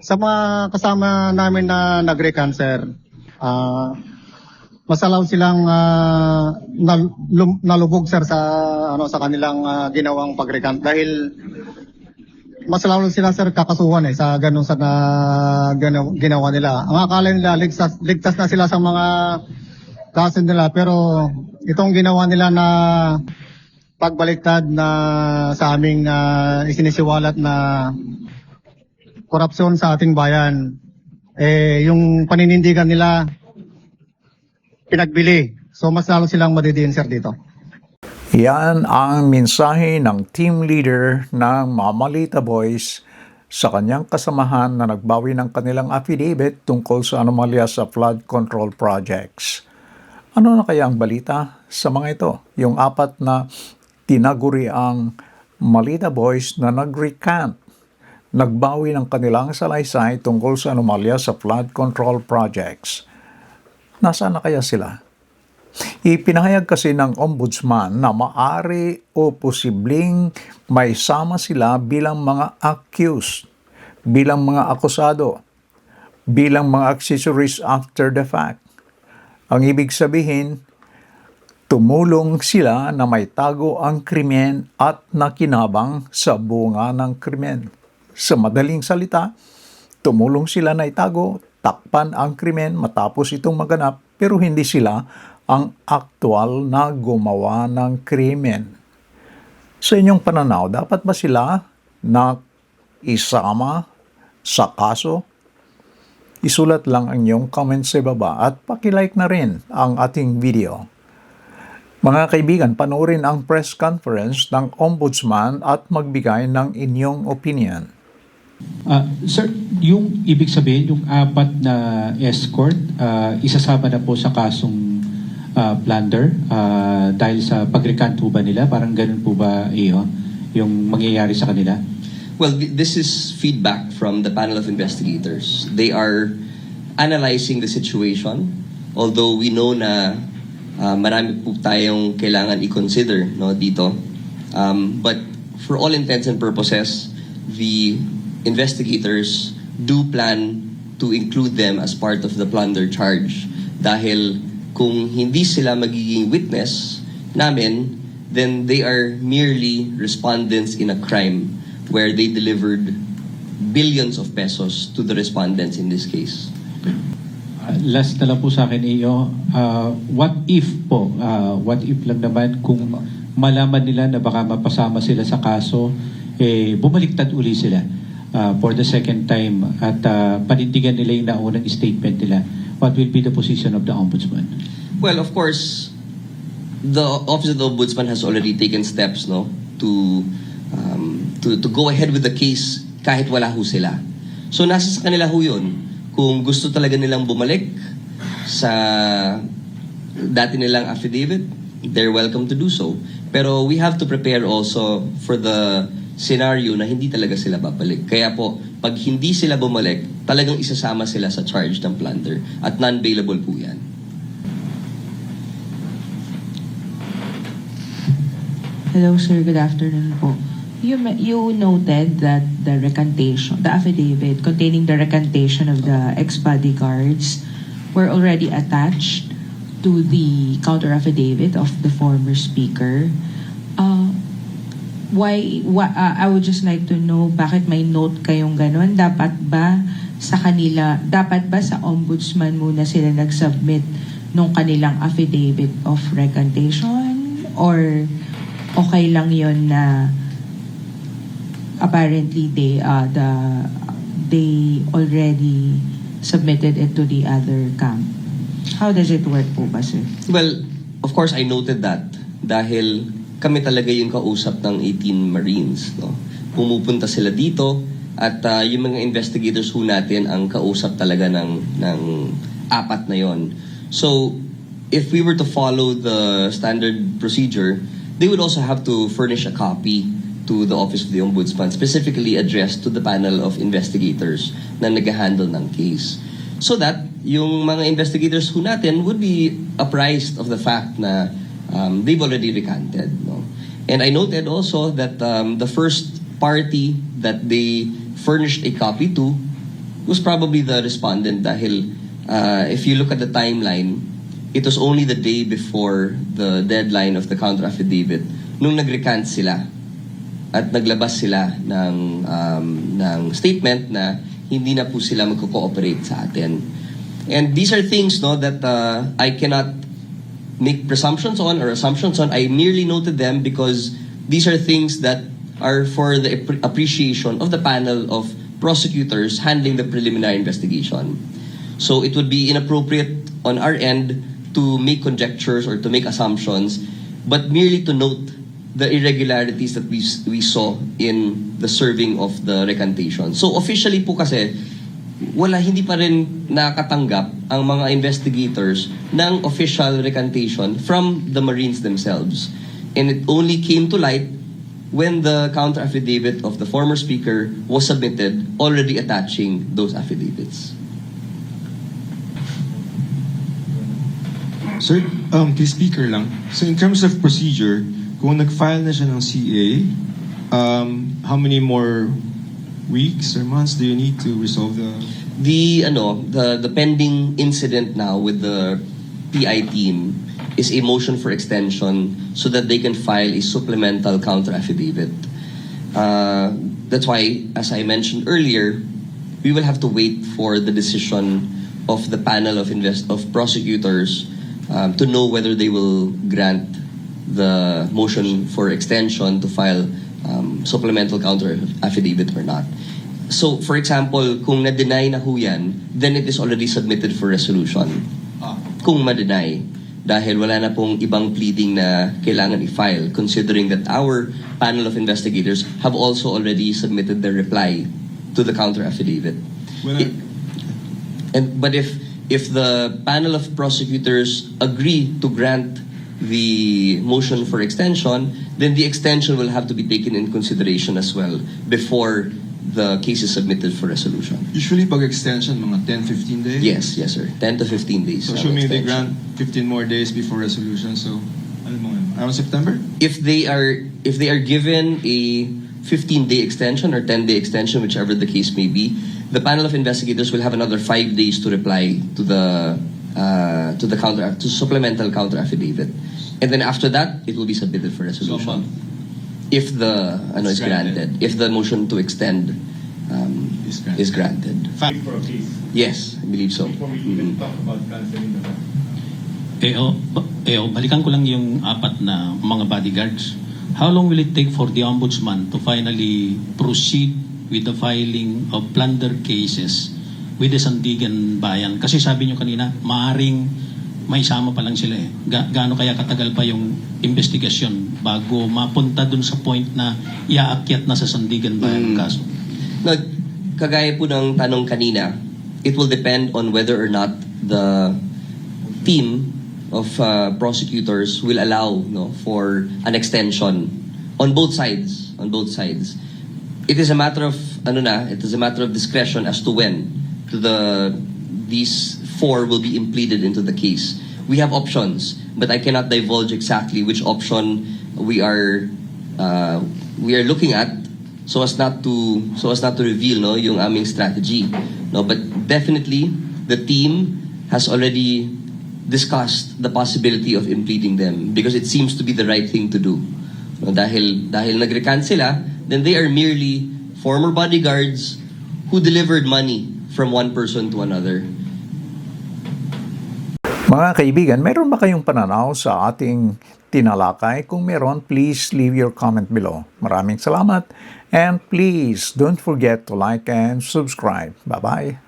Sa mga kasama namin na nag-recant, sir, masalaw silang nalubog, sir, sa kanilang ginawang pag-recant dahil masalaw sila, sir, kakasuhan sa ganun sa ginawa nila. Ang akala nila ligtas na sila sa mga kaso nila, pero itong ginawa nila na pagbaliktad na sa aming isinisiwalat na korupsyon sa ating bayan, yung paninindigan nila pinagbili. So mas lalo silang madidiin, sir, dito. Yan ang mensahe ng team leader ng Mamalita Boys sa kanyang kasamahan na nagbawi ng kanilang affidavit tungkol sa anomalya sa flood control projects. Ano na kaya ang balita sa mga ito? Yung apat na tinaguri ang Malita Boys na nag-recant, nagbawi ng kanilang salaysay tungkol sa anomalya sa flood control projects. Nasaan na kaya sila? Ipinahayag kasi ng ombudsman na maari o posibleng may sama sila bilang mga accused, bilang mga akusado, bilang mga accessories after the fact. Ang ibig sabihin, tumulong sila na may tago ang krimen at nakinabang sa bunga ng krimen. Sa madaling salita, tumulong sila na itago, takpan ang krimen matapos itong maganap, pero hindi sila ang aktual na gumawa ng krimen. Sa inyong pananaw, dapat ba sila na isama sa kaso? Isulat lang ang inyong comment sa baba at pakilike na rin ang ating video. Mga kaibigan, panoorin ang press conference ng Ombudsman at magbigay ng inyong opinion. Sir, yung ibig sabihin, yung apat na escort, isasama na po sa kasong plunder dahil sa pag-recant po ba nila? Parang ganun po ba yung mangyayari sa kanila? Well, this is feedback from the panel of investigators. They are analyzing the situation, although we know na marami po tayong kailangan i-consider dito. But for all intents and purposes, the investigators do plan to include them as part of the plunder charge. Dahil kung hindi sila magiging witness namin, then they are merely respondents in a crime where they delivered billions of pesos to the respondents in this case. Last na lang po sa akin, what if po, what if lang naman kung malaman nila na baka mapasama sila sa kaso, bumaliktad uli sila for the second time at panindigan nila yung naunang statement nila. What will be the position of the Ombudsman? Well, of course, the Office of the Ombudsman has already taken steps to go ahead with the case kahit wala ho sila. So nasa sa kanila ho yun. Kung gusto talaga nilang bumalik sa dati nilang affidavit, they're welcome to do so. Pero we have to prepare also for the scenario na hindi talaga sila babalik. Kaya po, pag hindi sila bumalik, talagang isasama sila sa charge ng plunder at non-bailable po yan. Hello, sir. Good afternoon po. You noted that the affidavit containing the recantation of the ex-bodyguards were already attached to the counter affidavit of the former speaker. I would just like to know, bakit may note kayong ganon? Dapat ba sa Ombudsman muna sila nag-submit nung kanilang affidavit of recantation? Or okay lang yon na apparently they already submitted it to the other camp? How does it work po ba, sir? Well, of course, I noted that dahil kami talaga yung kausap ng 18 Marines. Pumupunta sila dito at yung mga investigators ho natin ang kausap talaga ng apat na yon. So, if we were to follow the standard procedure, they would also have to furnish a copy to the Office of the Ombudsman, specifically addressed to the panel of investigators na nag-handle ng case. So that yung mga investigators ho natin would be apprised of the fact na they've already recanted. And I noted also that the first party that they furnished a copy to was probably the respondent dahil if you look at the timeline, it was only the day before the deadline of the counter affidavit nung nag-recant sila at naglabas sila ng statement na hindi na po sila magko-cooperate sa atin. And these are things that I cannot make presumptions on or assumptions on. I merely noted them because these are things that are for the appreciation of the panel of prosecutors handling the preliminary investigation. So it would be inappropriate on our end to make conjectures or to make assumptions, but merely to note the irregularities that we saw in the serving of the recantation. So officially po kasi, hindi pa rin nakatanggap ang mga investigators ng official recantation from the Marines themselves. And it only came to light when the counter affidavit of the former speaker was submitted, already attaching those affidavits. Sir, kay speaker lang. So in terms of procedure, kung nag-file na siya ng CA, how many more weeks or months do you need to resolve The pending incident now with the PI team is a motion for extension so that they can file a supplemental counter affidavit. That's why, as I mentioned earlier, we will have to wait for the decision of the panel of prosecutors to know whether they will grant the motion for extension to file supplemental counter affidavit or not. So, for example, kung na-deny na ho yan, then it is already submitted for resolution. Kung ma-deny, dahil wala na pong ibang pleading na kailangan i-file, considering that our panel of investigators have also already submitted their reply to the counter affidavit. But if the panel of prosecutors agree to grant the motion for extension, then the extension will have to be taken in consideration as well before the case is submitted for resolution. Usually pag extension, mga 10-15 days? Yes, sir. 10 to 15 days. So assuming they grant 15 more days before resolution, so around September? If they are given a 15-day extension or 10-day extension, whichever the case may be, the panel of investigators will have another 5 days to reply to the supplemental counter affidavit, and then after that it will be submitted for resolution. If the is granted, if the motion to extend is granted. For a case. Yes, I believe so. Before we even talk about canceling the balikan ko lang yung 4 na mga bodyguards. How long will it take for the ombudsman to finally proceed with the filing of plunder cases with the Sandigan Bayan? Kasi sabi nyo kanina, maaring may sama pa lang sila eh. Gaano kaya katagal pa yung investigasyon bago mapunta dun sa point na iaakyat na sa Sandigan Bayan ang kaso? Kagaya po ng tanong kanina, it will depend on whether or not the team of prosecutors will allow for an extension on both sides. It is a matter of discretion as to when these 4 will be impleaded into the case. We have options, but I cannot divulge exactly which option we are looking at so as not to reveal yung aming strategy. But definitely the team has already discussed the possibility of impleading them because it seems to be the right thing to do. Dahil nag-recant sila, then they are merely former bodyguards who delivered money from one person to another. Mga kaibigan, meron ba kayong pananaw sa ating tinalakay? Kung meron, please leave your comment below. Maraming salamat and please don't forget to like and subscribe. Bye-bye.